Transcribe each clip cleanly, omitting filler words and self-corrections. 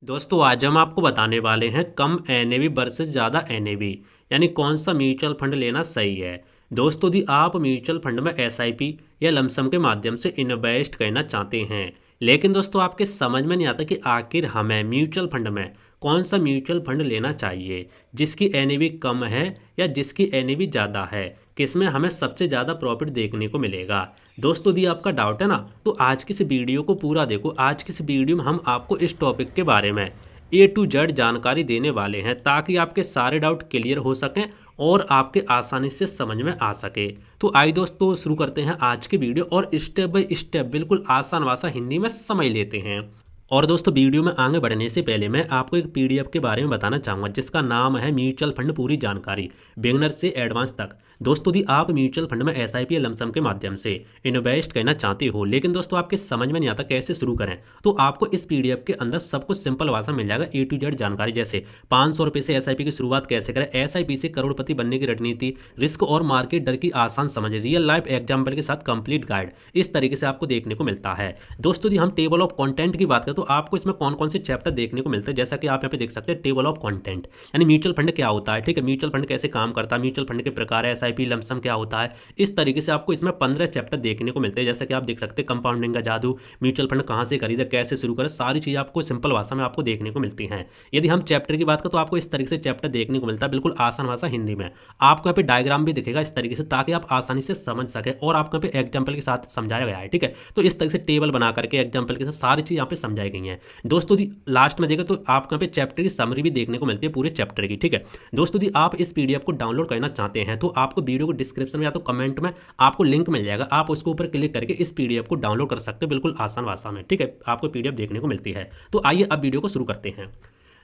दोस्तों आज हम आपको बताने वाले हैं कम एनएवी वर्सेस ज़्यादा एनएवी यानी कौन सा म्यूचुअल फंड लेना सही है। दोस्तों यदि आप म्यूचुअल फंड में एसआईपी या लमसम के माध्यम से इन्वेस्ट करना चाहते हैं, लेकिन दोस्तों आपके समझ में नहीं आता कि आखिर हमें म्यूचुअल फंड में कौन सा म्यूचुअल फंड लेना चाहिए, जिसकी एनएवी कम है या जिसकी एनएवी ज़्यादा है, किसमें हमें सबसे ज़्यादा प्रॉफिट देखने को मिलेगा। दोस्तों यदि आपका डाउट है ना, तो आज की इस वीडियो को पूरा देखो। आज की इस वीडियो में हम आपको इस टॉपिक के बारे में ए टू जेड जानकारी देने वाले हैं, ताकि आपके सारे डाउट क्लियर हो सकें और आपके आसानी से समझ में आ सके। तो आइए दोस्तों शुरू करते हैं आज की वीडियो और स्टेप बाय स्टेप बिल्कुल आसान भाषा हिंदी में समझ लेते हैं। और दोस्तों वीडियो में आगे बढ़ने से पहले मैं आपको एक पीडीएफ के बारे में बताना चाहूँगा, जिसका नाम है म्यूचुअल फंड पूरी जानकारी बिगिनर से एडवांस तक। दोस्तों यदि आप म्यूचुअल फंड में एसआईपी या लमसम के माध्यम से इन्वेस्ट करना चाहते हो, लेकिन दोस्तों आपके समझ में नहीं आता कैसे शुरू करें, तो आपको इस पीडीएफ के अंदर सब कुछ सिंपल भाषा मिल जाएगा। ए टू जेड जानकारी, जैसे 500 रुपये से एसआईपी की शुरुआत कैसे करें, एसआईपी से करोड़पति बनने की रणनीति, रिस्क और मार्केट डर की आसान समझ, रियल लाइफ एग्जाम्पल के साथ कंप्लीट गाइड, इस तरीके से आपको देखने को मिलता है। दोस्तों यदि हम टेबल ऑफ कंटेंट की बात करें, तो आपको इसमें कौन कौन से चैप्टर देखने को मिलते हैं, जैसा कि आप यहाँ पे देख सकते हैं टेबल ऑफ कंटेंट, यानी म्यूचुअल फंड क्या होता है, ठीक है, म्यूचुअल फंड कैसे काम करता है, म्यूचुअल फंड के प्रकार, एसआईपी लमसम क्या होता है, इस तरीके से आपको इसमें 15 चैप्टर देखने को मिलते हैं। जैसा कि आप देख सकते हैं कंपाउंडिंग का जादू, म्यूचुअल फंड कहां से खरीदे, कैसे शुरू करें, सारी चीज़ आपको सिंपल भाषा में आपको देखने को मिलती हैं। यदि हम चैप्टर की बात करें, तो आपको इस तरीके से चैप्टर देखने को मिलता है, बिल्कुल आसान भाषा हिंदी में। आपको यहाँ पे डायग्राम भी दिखेगा इस तरीके से, ताकि आप आसानी से समझ सके, और आपको यहाँ पे एग्जाम्पल के साथ समझाया गया है, ठीक है। तो इस तरीके से टेबल बना करके एग्जाम्पल के साथ सारी चीज़ यहाँ पे समझाई गई हैं। दोस्तों लास्ट में देखो तो आपको यहाँ पे चैप्टर की समरी भी देखने को मिलती है पूरे चैप्टर की, ठीक है। दोस्तों यदि आप इस पीडीएफ को डाउनलोड करना चाहते हैं, तो आपको वीडियो को डिस्क्रिप्शन में या तो कमेंट में आपको लिंक मिल जाएगा, आप उसके ऊपर क्लिक करके इस पीडीएफ को डाउनलोड कर सकते हो, बिल्कुल आसान भाषा में, ठीक है। आपको पीडीएफ देखने को मिलती है। तो आइए अब वीडियो को शुरू करते हैं।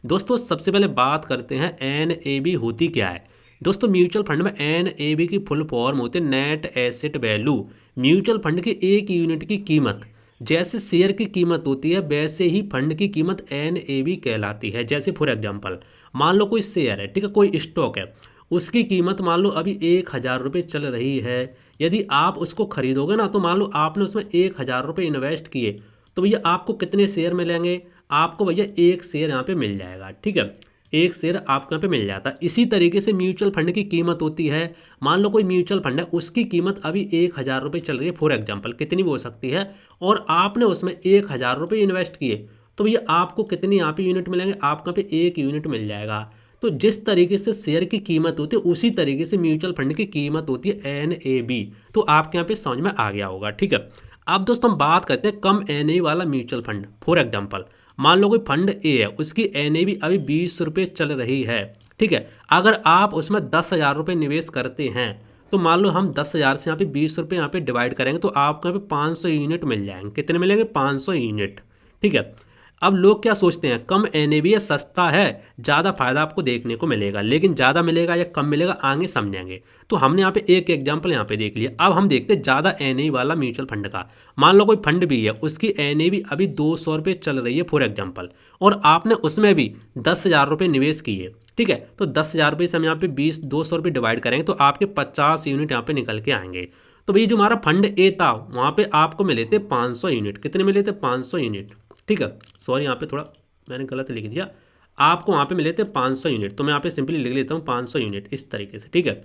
दोस्तों सबसे पहले बात करते हैं एनएवी होती क्या है। दोस्तों म्यूचुअल फंड में एनएवी की फुल फॉर्म होती है net asset value. Mutual fund की एक यूनिट की कीमत, जैसे शेयर की कीमत होती है वैसे ही फंड की कीमत एनएवी कहलाती है। जैसे फॉर एग्जांपल मान लो कोई शेयर है, ठीक है, कोई स्टॉक है, उसकी कीमत मान लो अभी 1,000 रुपये चल रही है। यदि आप उसको खरीदोगे ना, तो मान लो आपने उसमें 1,000 रुपये इन्वेस्ट किए, तो भैया आपको कितने शेयर मिलेंगे, आपको भैया एक शेयर यहाँ पे मिल जाएगा, ठीक है, एक शेयर आपको यहाँ पे मिल जाता है। इसी तरीके से म्यूचुअल फंड की कीमत होती है। मान लो कोई म्यूचुअल फंड है, उसकी कीमत अभी 1,000 रुपये चल रही है, फॉर एग्जांपल कितनी भी हो सकती है, और आपने उसमें 1,000 रुपये इन्वेस्ट किए, तो भैया आपको कितनी यहाँ पे यूनिट मिलेंगे, आपको यहाँ पे एक यूनिट मिल जाएगा। तो जिस तरीके से शेयर की कीमत होती है, उसी तरीके से म्यूचुअल फंड की कीमत होती है एनएवी। तो आपके यहाँ पे समझ में आ गया होगा, ठीक है। अब दोस्तों हम बात करते हैं कम एनएवी वाला म्यूचुअल फंड। फॉर एग्जांपल मान लो कोई फंड ए है, उसकी एनएवी अभी 20 रुपये चल रही है, ठीक है। अगर आप उसमें 10,000 रुपये निवेश करते हैं, तो मान लो हम 10,000 से यहाँ पे 20 रुपये यहाँ पे डिवाइड करेंगे, तो आपको यहाँ पे 500 यूनिट मिल जाएंगे। कितने मिलेंगे, 500 यूनिट, ठीक है। अब लोग क्या सोचते हैं, कम एनएवी है, सस्ता है, ज़्यादा फायदा आपको देखने को मिलेगा, लेकिन ज़्यादा मिलेगा या कम मिलेगा आगे समझेंगे। तो हमने यहाँ पे एक एग्जांपल यहाँ पे देख लिया। अब हम देखते हैं ज़्यादा एनएवी वाला म्यूचुअल फंड का। मान लो कोई फंड भी है, उसकी एनएवी अभी 200 रुपये चल रही है फॉर एग्जाम्पल, और आपने उसमें भी 10,000 रुपये निवेश किए, ठीक है। तो 10,000 रुपये से हम यहाँ पे 200 रुपये डिवाइड करेंगे, तो आपके 50 यूनिट यहाँ पे निकल के आएंगे। तो भाई जो हमारा फंड ए था, वहाँ पे आपको मिले थे 500 यूनिट। कितने मिले थे, 500 यूनिट, ठीक है। सॉरी यहाँ पे थोड़ा मैंने गलत लिख दिया, आपको वहाँ पे मिले थे 500 यूनिट, तो मैं यहाँ पे सिंपली लिख लेता हूँ 500 यूनिट इस तरीके से, ठीक है।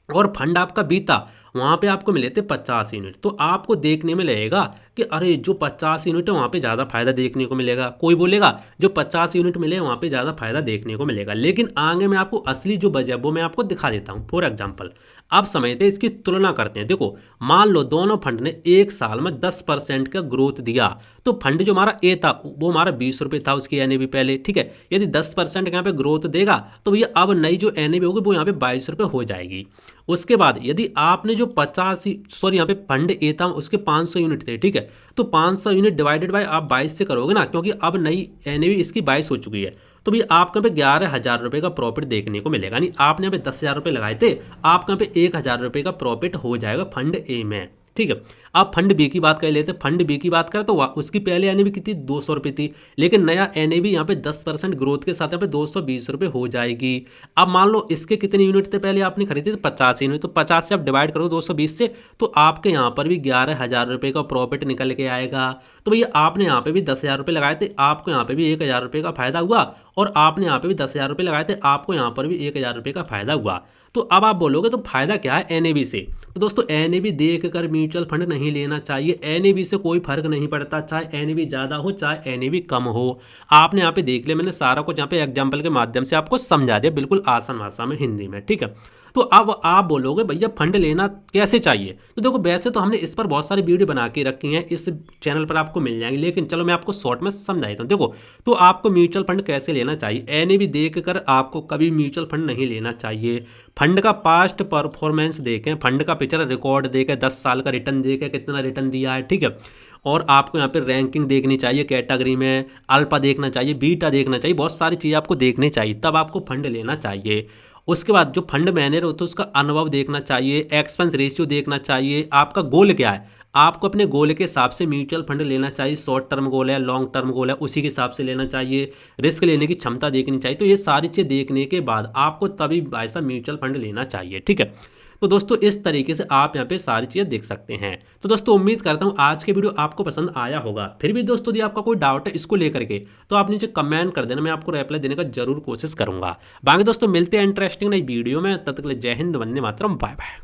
और फंड आपका बीता, वहाँ पे आपको मिले थे 50 यूनिट। तो आपको देखने में लगेगा कि अरे जो 50 यूनिट है वहाँ पे ज़्यादा फायदा देखने को मिलेगा। कोई बोलेगा जो 50 यूनिट मिले वहाँ पे ज़्यादा फायदा देखने को मिलेगा, लेकिन आगे मैं आपको असली जो वजह वो मैं आपको दिखा देता हूँ। फॉर एग्जाम्पल अब समझते हैं, इसकी तुलना करते हैं। देखो मान लो दोनों फंड ने एक साल में 10% का ग्रोथ दिया, तो फंड जो हमारा ए था वो हमारा 20 रुपये था, उसकी एनएवी पहले, ठीक है। यदि 10% यहाँ पे ग्रोथ देगा, तो भैया अब नई जो एनएवी होगी वो यहाँ पे 22 रुपये हो जाएगी। उसके बाद यदि आपने जो 50 सॉरी यहाँ पे फंड ए था उसके 500 यूनिट थे, ठीक है, तो 500 यूनिट डिवाइडेड बाय आप 22 से करोगे ना, क्योंकि अब नई एनएवी इसकी 22 हो चुकी है, तो भैया आपको यहाँ पे 11,000 रुपये का प्रॉफिट देखने को मिलेगा। नहीं, आपने यहाँ पे 10,000 रुपये लगाए थे, आपको यहाँ पे 1,000 रुपये का प्रॉफिट हो जाएगा फंड ए में, ठीक है। अब फंड बी की बात कर लेते हैं। फंड बी की बात करें तो उसकी पहले एनएवी कितनी 200 रुपये थी, लेकिन नया एनएवी यहाँ पे 10% ग्रोथ के साथ यहाँ पे 220 रुपये हो जाएगी। अब मान लो इसके कितने यूनिट थे पहले आपने खरीदे थे 50 यूनिट, तो 50 से आप डिवाइड करो 220 से, तो आपके यहाँ पर भी 11,000 रुपये का प्रॉफिट निकल के आएगा। तो भैया आपने यहाँ पे भी 10,000 रुपये लगाए थे, आपको यहाँ पे भी 1,000 रुपये का फायदा हुआ, और आपने यहाँ पे भी 10,000 रुपये लगाए थे, आपको यहाँ पर भी 1,000 रुपये का फायदा हुआ। तो अब आप बोलोगे तो फायदा क्या है एनएवी से? तो दोस्तों एनएवी देख कर म्यूचुअल फंड नहीं लेना चाहिए। एनएवी से कोई फर्क नहीं पड़ता, चाहे एनएवी ज़्यादा हो चाहे एनएवी कम हो। आपने यहाँ पे देख लिया, मैंने सारा कुछ यहाँ पे एग्जाम्पल के माध्यम से आपको समझा दिया, बिल्कुल आसान भाषा में हिंदी में, ठीक है। तो अब आप बोलोगे भैया फंड लेना कैसे चाहिए? तो देखो वैसे तो हमने इस पर बहुत सारी वीडियो बना के रखी हैं, इस चैनल पर आपको मिल जाएंगी, लेकिन चलो मैं आपको शॉर्ट में समझा देता हूँ। देखो तो आपको म्यूचुअल फंड कैसे लेना चाहिए, एनएवी देख कर आपको कभी म्यूचुअल फंड नहीं लेना चाहिए। फंड का पास्ट परफॉर्मेंस देखें, फंड का पिछला रिकॉर्ड देखें, 10 साल का रिटर्न देखें कितना रिटर्न दिया है, ठीक है। और आपको यहाँ पे रैंकिंग देखनी चाहिए कैटेगरी में, अल्फा देखना चाहिए, बीटा देखना चाहिए, बहुत सारी चीज़ें आपको देखनी चाहिए, तब आपको फंड लेना चाहिए। उसके बाद जो फंड मैनेजर होता है उसका अनुभव देखना चाहिए, एक्सपेंस रेशियो देखना चाहिए, आपका गोल क्या है, आपको अपने गोल के हिसाब से म्यूचुअल फंड लेना चाहिए। शॉर्ट टर्म गोल है, लॉन्ग टर्म गोल है, उसी के हिसाब से लेना चाहिए। रिस्क लेने की क्षमता देखनी चाहिए। तो ये सारी चीज़ें देखने के बाद आपको तभी ऐसा म्यूचुअल फंड लेना चाहिए, ठीक है। तो दोस्तों इस तरीके से आप यहाँ पे सारी चीज़ें देख सकते हैं। तो दोस्तों उम्मीद करता हूँ आज के वीडियो आपको पसंद आया होगा। फिर भी दोस्तों यदि आपका कोई डाउट है इसको लेकर के, तो आप नीचे कमेंट कर देना, मैं आपको रिप्लाई देने का जरूर कोशिश करूंगा। बाकी दोस्तों मिलते हैं इंटरेस्टिंग नई वीडियो में, तब तक के लिए जय हिंद, वंदे मातरम, बाय बाय।